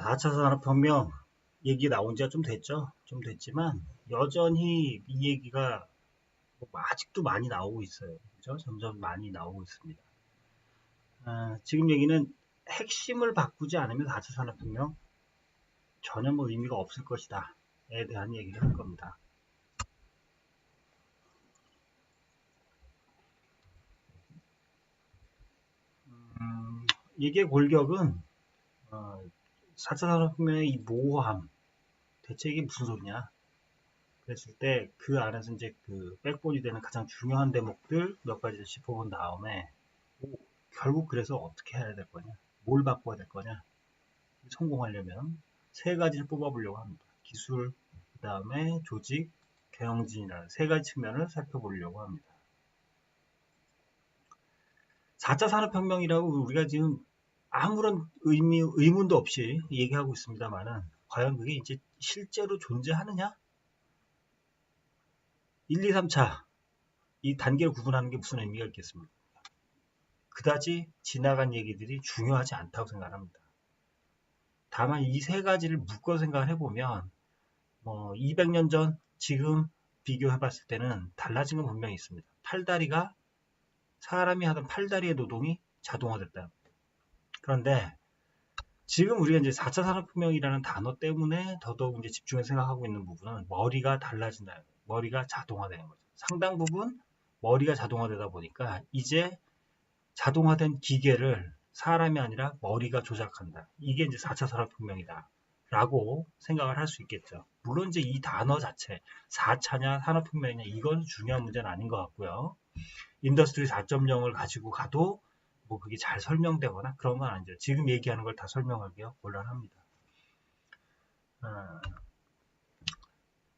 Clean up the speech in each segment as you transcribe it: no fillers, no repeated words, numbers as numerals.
4차 산업혁명 얘기 나온 지가 좀 됐죠. 좀 됐지만 여전히 이 얘기가 뭐 아직도 많이 나오고 있어요. 그죠? 점점 많이 나오고 있습니다. 지금 얘기는 핵심을 바꾸지 않으면 4차 산업혁명 전혀 뭐 의미가 없을 것이다. 에 대한 얘기를 할 겁니다. 이게 골격은 4차 산업혁명의 이 모호함, 대체 이게 무슨 소리냐? 그랬을 때 그 안에서 이제 그 백본이 되는 가장 중요한 대목들 몇 가지를 짚어본 다음에 결국 그래서 어떻게 해야 될 거냐? 뭘 바꿔야 될 거냐? 성공하려면 세 가지를 뽑아보려고 합니다. 기술, 그 다음에 조직, 경영진이라는 세 가지 측면을 살펴보려고 합니다. 4차 산업혁명이라고 우리가 지금 아무런 의문도 없이 얘기하고 있습니다만은 과연 그게 이제 실제로 존재하느냐? 1, 2, 3차 이 단계를 구분하는 게 무슨 의미가 있겠습니까? 그다지 지나간 얘기들이 중요하지 않다고 생각합니다. 다만 이 세 가지를 묶어 생각을 해보면 200년 전 지금 비교해 봤을 때는 달라진 건 분명히 있습니다. 팔다리가 사람이 하던 팔다리의 노동이 자동화됐다. 그런데 지금 우리가 이제 4차 산업혁명이라는 단어 때문에 더더욱 이제 집중해서 생각하고 있는 부분은 머리가 달라진다. 머리가 자동화되는 거죠. 상당 부분 머리가 자동화되다 보니까 이제 자동화된 기계를 사람이 아니라 머리가 조작한다. 이게 이제 4차 산업혁명이다. 라고 생각을 할 수 있겠죠. 물론 이제 이 단어 자체, 4차냐 산업혁명이냐 이건 중요한 문제는 아닌 것 같고요. 인더스트리 4.0을 가지고 가도 뭐 그게 잘 설명되거나 그런 건 아니죠. 지금 얘기하는 걸 다 설명하기가 곤란합니다.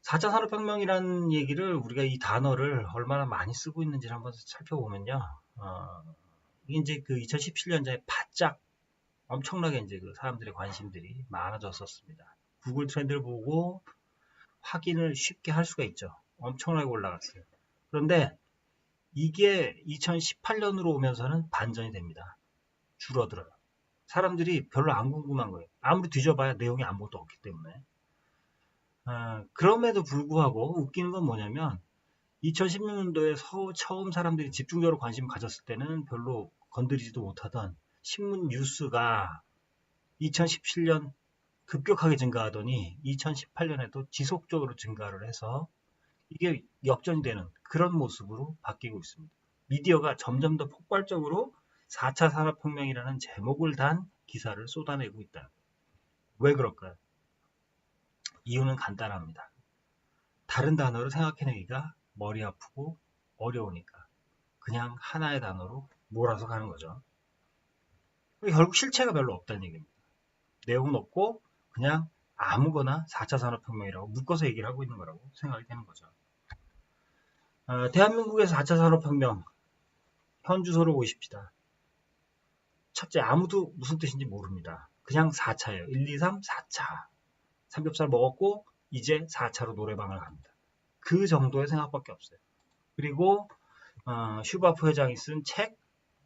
4차 산업혁명이라는 얘기를 우리가 이 단어를 얼마나 많이 쓰고 있는지를 한번 살펴보면요. 이게 이제 그 2017년자에 바짝 엄청나게 이제 그 사람들의 관심들이 많아졌었습니다. 구글 트렌드를 보고 확인을 쉽게 할 수가 있죠. 엄청나게 올라갔어요. 그런데 이게 2018년으로 오면서는 반전이 됩니다. 줄어들어요. 사람들이 별로 안 궁금한 거예요. 아무리 뒤져봐야 내용이 아무것도 없기 때문에. 그럼에도 불구하고 웃기는 건 뭐냐면 2016년도에 처음 사람들이 집중적으로 관심을 가졌을 때는 별로 건드리지도 못하던 신문 뉴스가 2017년 급격하게 증가하더니 2018년에도 지속적으로 증가를 해서 이게 역전이 되는 그런 모습으로 바뀌고 있습니다. 미디어가 점점 더 폭발적으로 4차 산업혁명이라는 제목을 단 기사를 쏟아내고 있다. 왜 그럴까요? 이유는 간단합니다. 다른 단어를 생각해내기가 머리 아프고 어려우니까 그냥 하나의 단어로 몰아서 가는 거죠. 결국 실체가 별로 없다는 얘기입니다. 내용은 없고 그냥 아무거나 4차 산업혁명이라고 묶어서 얘기를 하고 있는 거라고 생각이 되는 거죠. 대한민국에서 4차 산업혁명 현주소를 보십시다. 첫째, 아무도 무슨 뜻인지 모릅니다. 그냥 4차예요. 1, 2, 3, 4차. 삼겹살 먹었고 이제 4차로 노래방을 갑니다. 그 정도의 생각밖에 없어요. 그리고 슈바프 회장이 쓴 책,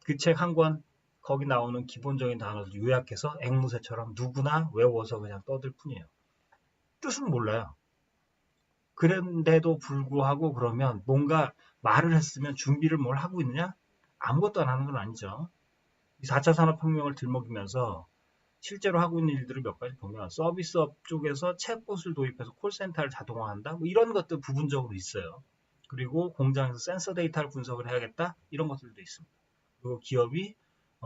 그 책 한 권, 거기 나오는 기본적인 단어들 요약해서 앵무새처럼 누구나 외워서 그냥 떠들 뿐이에요. 뜻은 몰라요. 그런데도 불구하고 그러면 뭔가 말을 했으면 준비를 뭘 하고 있느냐? 아무것도 안 하는 건 아니죠. 4차 산업혁명을 들먹이면서 실제로 하고 있는 일들을 몇 가지 보면 서비스업 쪽에서 챗봇을 도입해서 콜센터를 자동화한다. 뭐 이런 것도 부분적으로 있어요. 그리고 공장에서 센서 데이터를 분석을 해야겠다. 이런 것들도 있습니다. 그리고 기업이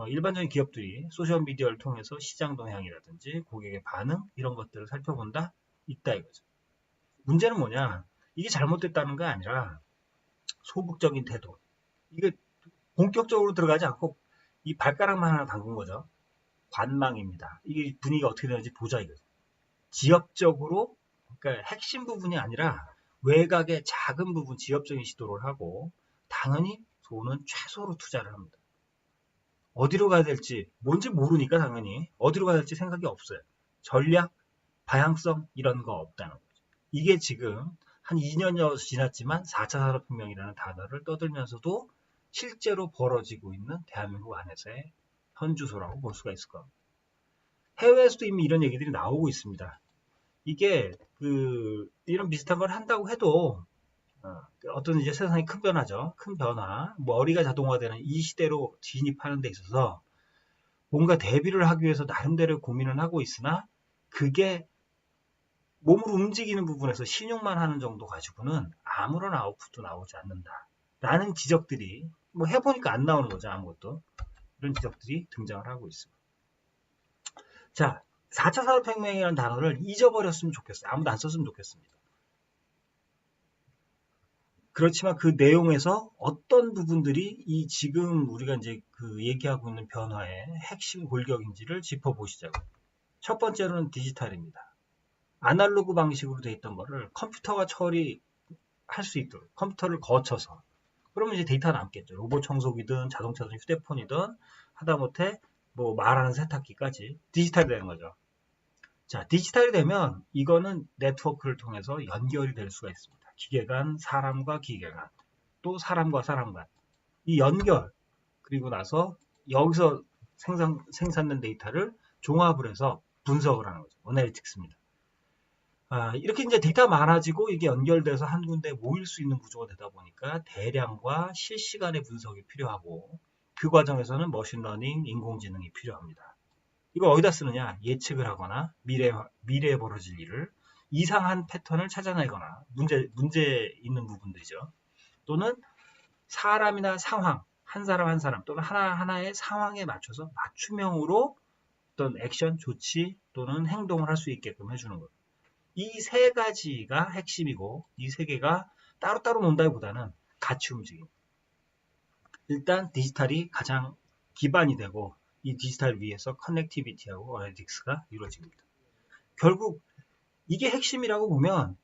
일반적인 기업들이 소셜미디어를 통해서 시장 동향이라든지 고객의 반응 이런 것들을 살펴본다. 있다 이거죠. 문제는 뭐냐? 이게 잘못됐다는 게 아니라 소극적인 태도. 이게 본격적으로 들어가지 않고 이 발가락만 하나 담근 거죠. 관망입니다. 이게 분위기가 어떻게 되는지 보자 이거죠. 지역적으로 그러니까 핵심 부분이 아니라 외곽의 작은 부분 지역적인 시도를 하고 당연히 돈은 최소로 투자를 합니다. 어디로 가야 될지 뭔지 모르니까 당연히 어디로 가야 될지 생각이 없어요. 전략, 방향성 이런 거 없다는 거죠. 이게 지금 한 2년여 지났지만 4차 산업혁명이라는 단어를 떠들면서도 실제로 벌어지고 있는 대한민국 안에서의 현주소라고 볼 수가 있을 겁니다. 해외에서도 이미 이런 얘기들이 나오고 있습니다. 이게 이런 비슷한 걸 한다고 해도 어떤 이제 세상이 큰 변화죠. 큰 변화, 머리가 자동화되는 이 시대로 진입하는 데 있어서 뭔가 대비를 하기 위해서 나름대로 고민을 하고 있으나 그게 몸으로 움직이는 부분에서 신용만 하는 정도 가지고는 아무런 아웃풋도 나오지 않는다. 라는 지적들이 뭐 해보니까 안 나오는 거죠. 아무것도. 이런 지적들이 등장을 하고 있습니다. 자, 4차 산업혁명이라는 단어를 잊어버렸으면 좋겠어요. 아무도 안 썼으면 좋겠습니다. 그렇지만 그 내용에서 어떤 부분들이 이 지금 우리가 이제 얘기하고 있는 변화의 핵심 골격인지를 짚어보시자고요. 첫 번째로는 디지털입니다. 아날로그 방식으로 돼 있던 거를 컴퓨터가 처리할 수 있도록 컴퓨터를 거쳐서 그러면 이제 데이터가 남겠죠. 로봇 청소기든 자동차든 휴대폰이든 하다못해 뭐 말하는 세탁기까지 디지털이 되는 거죠. 자, 디지털이 되면 이거는 네트워크를 통해서 연결이 될 수가 있습니다. 기계 간, 사람과 기계 간, 또 사람과 사람 간. 이 연결, 그리고 나서 여기서 생산된 데이터를 종합을 해서 분석을 하는 거죠. 어널리틱스입니다. 이렇게 이제 데이터가 많아지고 이게 연결돼서 한 군데에 모일 수 있는 구조가 되다 보니까 대량과 실시간의 분석이 필요하고 그 과정에서는 머신러닝, 인공지능이 필요합니다. 이걸 어디다 쓰느냐? 예측을 하거나 미래에 벌어질 일을 이상한 패턴을 찾아내거나 문제 있는 부분들이죠. 또는 사람이나 상황, 한 사람 한 사람 또는 하나하나의 상황에 맞춰서 맞춤형으로 어떤 액션, 조치 또는 행동을 할 수 있게끔 해주는 거예요. 이 세 가지가 핵심이고 이 세 개가 따로따로 논다기보다는 같이 움직입니다. 일단 디지털이 가장 기반이 되고 이 디지털 위에서 커넥티비티하고 어널리틱스가 이루어집니다. 결국 이게 핵심이라고 보면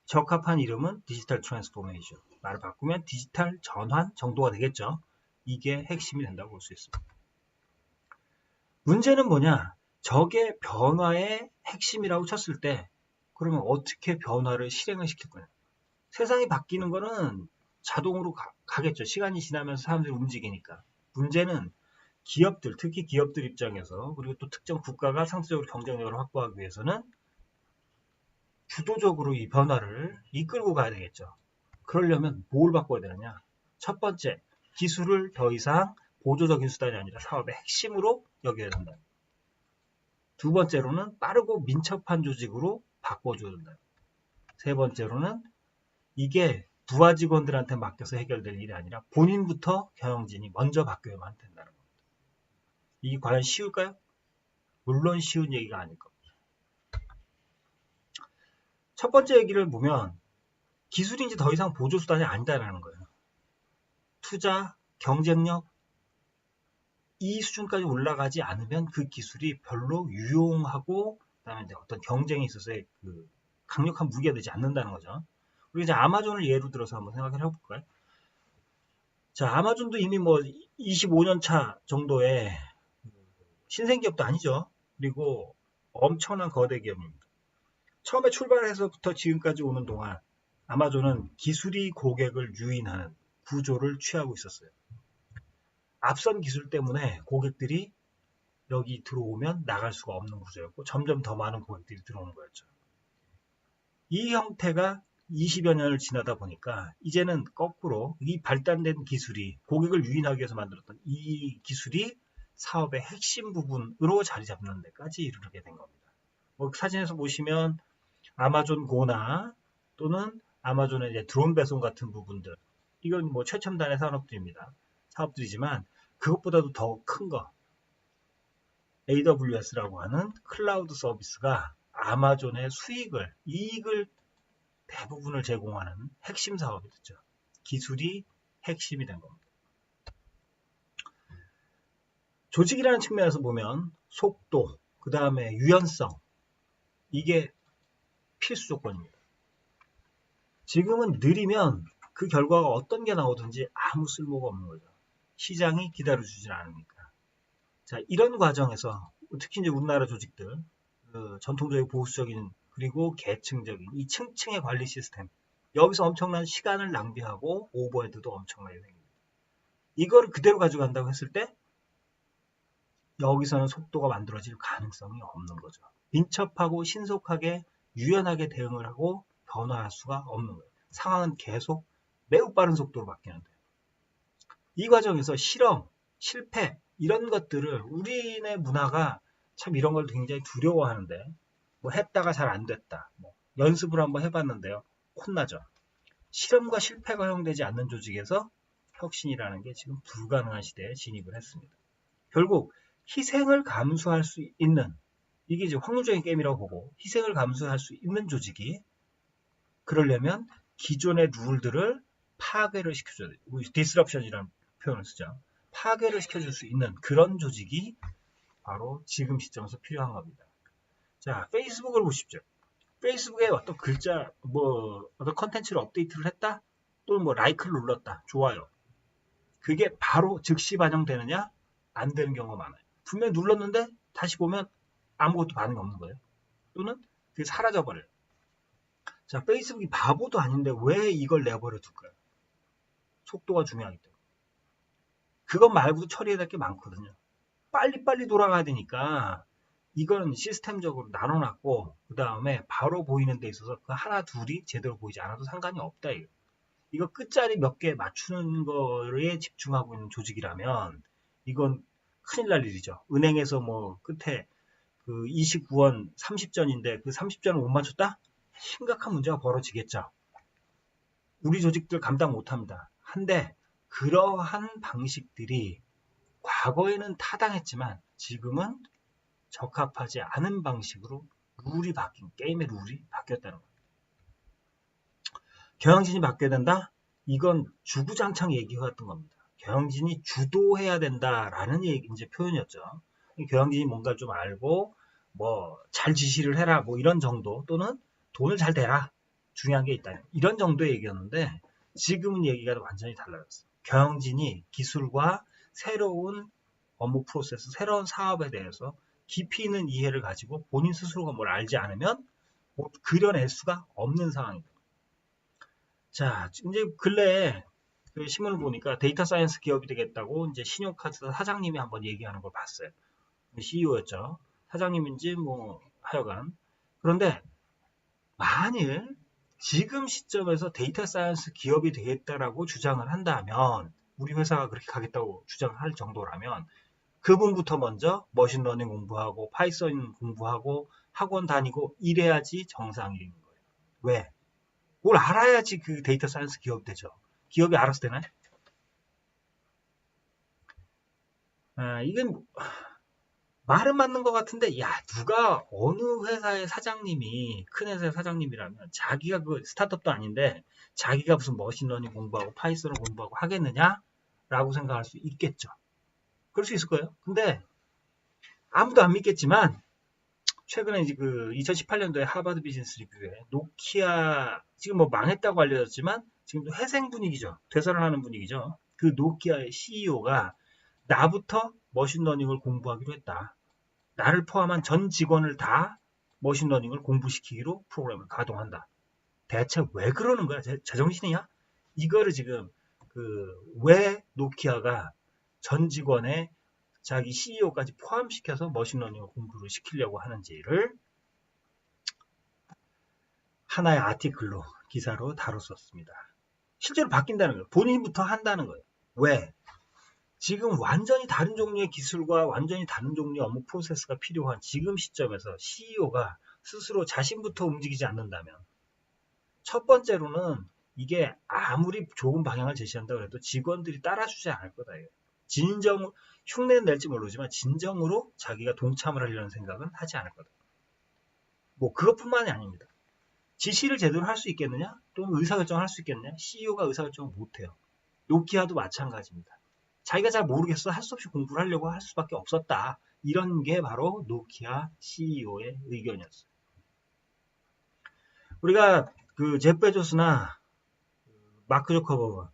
적합한 이름은 디지털 트랜스포메이션. 말을 바꾸면 디지털 전환 정도가 되겠죠. 이게 핵심이 된다고 볼 수 있습니다. 문제는 뭐냐? 저게 변화의 핵심이라고 쳤을 때 그러면 어떻게 변화를 실행을 시킬 거냐? 세상이 바뀌는 거는 자동으로 가겠죠. 시간이 지나면서 사람들이 움직이니까. 문제는 기업들, 특히 기업들 입장에서 그리고 또 특정 국가가 상대적으로 경쟁력을 확보하기 위해서는 주도적으로 이 변화를 이끌고 가야 되겠죠. 그러려면 뭘 바꿔야 되느냐? 첫 번째, 기술을 더 이상 보조적인 수단이 아니라 사업의 핵심으로 여겨야 된다. 두 번째로는 빠르고 민첩한 조직으로 바꿔줘야 된다. 세 번째로는 이게 부하 직원들한테 맡겨서 해결될 일이 아니라 본인부터 경영진이 먼저 바뀌어야만 된다는 겁니다. 이게 과연 쉬울까요? 물론 쉬운 얘기가 아닐 겁니다. 첫 번째 얘기를 보면 기술이 이제 더 이상 보조수단이 아니다라는 거예요. 투자, 경쟁력 이 수준까지 올라가지 않으면 그 기술이 별로 유용하고 그다음에 이제 어떤 경쟁에 있어서의 강력한 무기가 되지 않는다는 거죠. 우리 이제 아마존을 예로 들어서 한번 생각을 해볼까요? 자, 아마존도 이미 뭐 25년 차 정도의 신생 기업도 아니죠. 그리고 엄청난 거대 기업입니다. 처음에 출발해서부터 지금까지 오는 동안 아마존은 기술이 고객을 유인하는 구조를 취하고 있었어요. 앞선 기술 때문에 고객들이 여기 들어오면 나갈 수가 없는 구조였고 점점 더 많은 고객들이 들어오는 거였죠. 이 형태가 20여 년을 지나다 보니까 이제는 거꾸로 이 발달된 기술이 고객을 유인하기 위해서 만들었던 이 기술이 사업의 핵심 부분으로 자리 잡는 데까지 이르게 된 겁니다. 사진에서 보시면 아마존 고나 또는 아마존의 이제 드론 배송 같은 부분들 이건 뭐 최첨단의 사업들이지만 그것보다도 더 큰 거 AWS라고 하는 클라우드 서비스가 아마존의 이익을 대부분을 제공하는 핵심 사업이 됐죠. 기술이 핵심이 된 겁니다. 조직이라는 측면에서 보면 속도, 그 다음에 유연성 이게 필수 조건입니다. 지금은 느리면 그 결과가 어떤 게 나오든지 아무 쓸모가 없는 거죠. 시장이 기다려주질 않으니까. 자, 이런 과정에서 특히 이제 우리나라 조직들 전통적인 보수적인 그리고 계층적인 이 층층의 관리 시스템 여기서 엄청난 시간을 낭비하고 오버헤드도 엄청나게 생깁니다. 이거를 그대로 가져간다고 했을 때 여기서는 속도가 만들어질 가능성이 없는 거죠. 민첩하고 신속하게 유연하게 대응을 하고 변화할 수가 없는 거예요. 상황은 계속 매우 빠른 속도로 바뀌는데 이 과정에서 실험, 실패 이런 것들을 우리네 문화가 참 이런 걸 굉장히 두려워하는데 뭐 했다가 잘 안 됐다. 뭐 연습을 한번 해봤는데요. 혼나죠. 실험과 실패가 허용되지 않는 조직에서 혁신이라는 게 지금 불가능한 시대에 진입을 했습니다. 결국 희생을 감수할 수 있는 이게 이제 확률적인 게임이라고 보고 희생을 감수할 수 있는 조직이 그러려면 기존의 룰들을 파괴를 시켜줘야 돼요. 디스럽션이라는 표현을 쓰죠. 파괴를 시켜줄 수 있는 그런 조직이 바로 지금 시점에서 필요한 겁니다. 자, 페이스북을 보십시오. 페이스북에 어떤 글자, 어떤 컨텐츠를 업데이트를 했다? 또는 라이크를 눌렀다. 좋아요. 그게 바로 즉시 반영되느냐? 안 되는 경우가 많아요. 분명히 눌렀는데 다시 보면 아무것도 반응이 없는 거예요. 또는 그게 사라져버려요. 자, 페이스북이 바보도 아닌데 왜 이걸 내버려 둘까요? 속도가 중요하기 때문에. 그것 말고도 처리해야 될 게 많거든요. 빨리빨리 돌아가야 되니까 이거는 시스템적으로 나눠놨고 그 다음에 바로 보이는 데 있어서 그 하나 둘이 제대로 보이지 않아도 상관이 없다. 이거 끝자리 몇 개 맞추는 거에 집중하고 있는 조직이라면 이건 큰일 날 일이죠. 은행에서 끝에 그 29원 30전인데 그 30전을 못 맞췄다? 심각한 문제가 벌어지겠죠. 우리 조직들 감당 못합니다. 한데 그러한 방식들이 과거에는 타당했지만 지금은 적합하지 않은 방식으로 게임의 룰이 바뀌었다는 거예요. 경영진이 바뀌어야 된다? 이건 주구장창 얘기해왔던 겁니다. 경영진이 주도해야 된다라는 이제 표현이었죠. 경영진이 뭔가 좀 알고 잘 지시를 해라 이런 정도 또는 돈을 잘 대라 중요한 게 있다 이런 정도의 얘기였는데 지금은 얘기가 완전히 달라졌어요. 경영진이 기술과 새로운 업무 프로세스, 새로운 사업에 대해서 깊이 있는 이해를 가지고 본인 스스로가 뭘 알지 않으면 그려낼 수가 없는 상황입니다. 자, 이제 근래에 그 신문을 보니까 데이터 사이언스 기업이 되겠다고 이제 신용카드사 사장님이 한번 얘기하는 걸 봤어요. CEO였죠. 사장님인지 하여간. 그런데 만일 지금 시점에서 데이터 사이언스 기업이 되겠다라고 주장을 한다면 우리 회사가 그렇게 가겠다고 주장할 정도라면 그분부터 먼저 머신러닝 공부하고 파이썬 공부하고 학원 다니고 이래야지 정상인 거예요. 왜? 뭘 알아야지 그 데이터 사이언스 기업 되죠. 기업이 알아서 되나요? 이건 말은 맞는 것 같은데 누가 어느 회사의 사장님이 큰 회사의 사장님이라면 자기가 그 스타트업도 아닌데 자기가 무슨 머신러닝 공부하고 파이썬을 공부하고 하겠느냐라고 생각할 수 있겠죠. 그럴 수 있을 거예요. 근데 아무도 안 믿겠지만 최근에 이제 그 2018년도에 하버드 비즈니스 리뷰에 노키아 지금 망했다고 알려졌지만 지금도 회생 분위기죠. 되살아나는 분위기죠. 그 노키아의 CEO가 나부터 머신러닝을 공부하기로 했다. 나를 포함한 전 직원을 다 머신러닝을 공부시키기로 프로그램을 가동한다. 대체 왜 그러는 거야? 제정신이야? 이거를 지금 왜 노키아가 전 직원의 자기 CEO까지 포함시켜서 머신러닝을 공부를 시키려고 하는지를 하나의 아티클로 기사로 다뤘었습니다. 실제로 바뀐다는 거예요. 본인부터 한다는 거예요. 왜? 지금 완전히 다른 종류의 기술과 완전히 다른 종류의 업무 프로세스가 필요한 지금 시점에서 CEO가 스스로 자신부터 움직이지 않는다면 첫 번째로는 이게 아무리 좋은 방향을 제시한다고 해도 직원들이 따라주지 않을 거다. 흉내는 낼지 모르지만 진정으로 자기가 동참을 하려는 생각은 하지 않을 거다. 그것뿐만이 아닙니다. 지시를 제대로 할 수 있겠느냐? 또는 의사결정을 할 수 있겠느냐? CEO가 의사결정을 못해요. 노키아도 마찬가지입니다. 자기가 잘 모르겠어 할 수 없이 공부를 하려고 할 수밖에 없었다. 이런 게 바로 노키아 CEO의 의견이었어요. 우리가 그 제프 베조스나 마크 주커버그,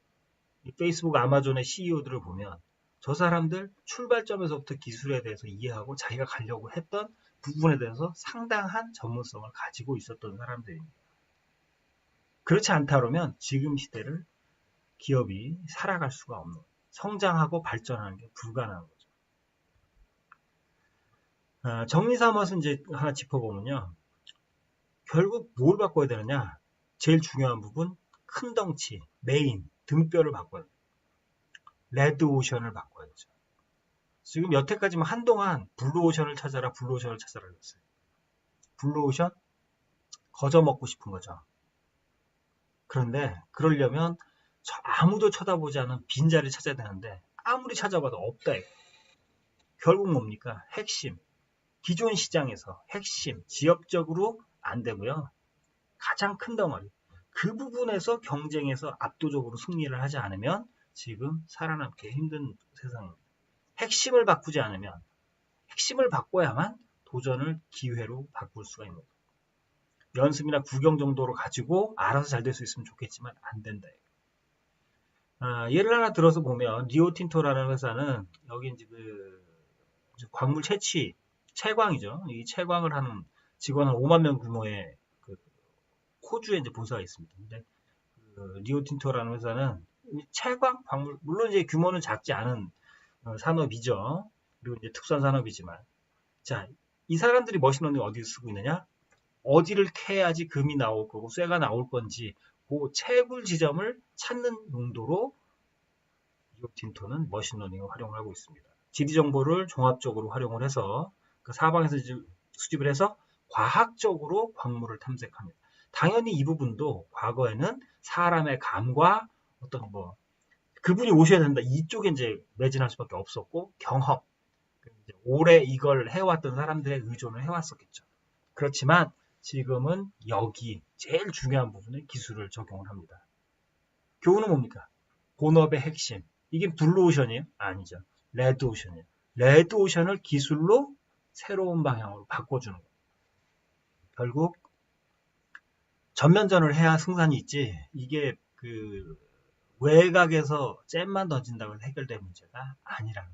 페이스북, 아마존의 CEO들을 보면 저 사람들 출발점에서부터 기술에 대해서 이해하고 자기가 가려고 했던 부분에 대해서 상당한 전문성을 가지고 있었던 사람들입니다. 그렇지 않다 그러면 지금 시대를 기업이 살아갈 수가 없는, 성장하고 발전하는 게 불가능한 거죠. 정리 삼아서 이제 하나 짚어보면요. 결국 뭘 바꿔야 되느냐? 제일 중요한 부분, 큰 덩치, 메인, 등뼈를 바꿔야 돼요. 레드오션을 바꿔야죠. 지금 여태까지만 한동안 블루오션을 찾아라, 블루오션을 찾아라 그랬어요. 블루오션? 거저 먹고 싶은 거죠. 그런데 그러려면 아무도 쳐다보지 않은 빈자리를 찾아야 되는데 아무리 찾아봐도 없다. 결국 뭡니까? 핵심. 기존 시장에서 핵심, 지역적으로 안 되고요. 가장 큰 덩어리. 그 부분에서 경쟁에서 압도적으로 승리를 하지 않으면 지금 살아남기 힘든 세상입니다. 핵심을 바꾸지 않으면 핵심을 바꿔야만 도전을 기회로 바꿀 수가 있는 거예요. 연습이나 구경 정도로 가지고 알아서 잘 될 수 있으면 좋겠지만 안 된다. 예를 하나 들어서 보면 리오틴토라는 회사는 여기 이제 광물 채취, 채광이죠. 이 채광을 하는 직원 한 5만 명 규모의 호주에 이제 본사가 있습니다. 근데 리오틴토라는 회사는 채광, 광물, 물론 이제 규모는 작지 않은 산업이죠. 그리고 이제 특수한 산업이지만, 자, 이 사람들이 머신러닝 어디서 쓰고 있느냐? 어디를 캐야지 금이 나올 거고 쇠가 나올 건지 그 채굴 지점을 찾는 용도로 리오틴토는 머신러닝을 활용하고 있습니다. 지리 정보를 종합적으로 활용을 해서 그 사방에서 수집을 해서 과학적으로 광물을 탐색합니다. 당연히 이 부분도 과거에는 사람의 감과 어떤 그분이 오셔야 된다. 이쪽에 이제 매진할 수밖에 없었고 경험, 오래 이걸 해왔던 사람들의 의존을 해왔었겠죠. 그렇지만 지금은 여기 제일 중요한 부분에 기술을 적용을 합니다. 교훈은 뭡니까? 본업의 핵심. 이게 블루오션이에요? 아니죠. 레드오션이에요. 레드오션을 기술로 새로운 방향으로 바꿔주는 거예요. 결국 전면전을 해야 승산이 있지 이게 외곽에서 잼만 던진다고 해서 해결될 문제가 아니라는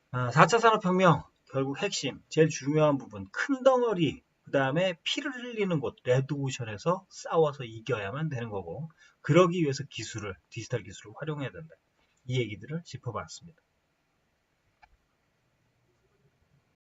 겁니다. 4차 산업혁명 결국 핵심 제일 중요한 부분 큰 덩어리 그 다음에 피를 흘리는 곳 레드오션에서 싸워서 이겨야만 되는 거고 그러기 위해서 디지털 기술을 활용해야 된다. 이 얘기들을 짚어봤습니다.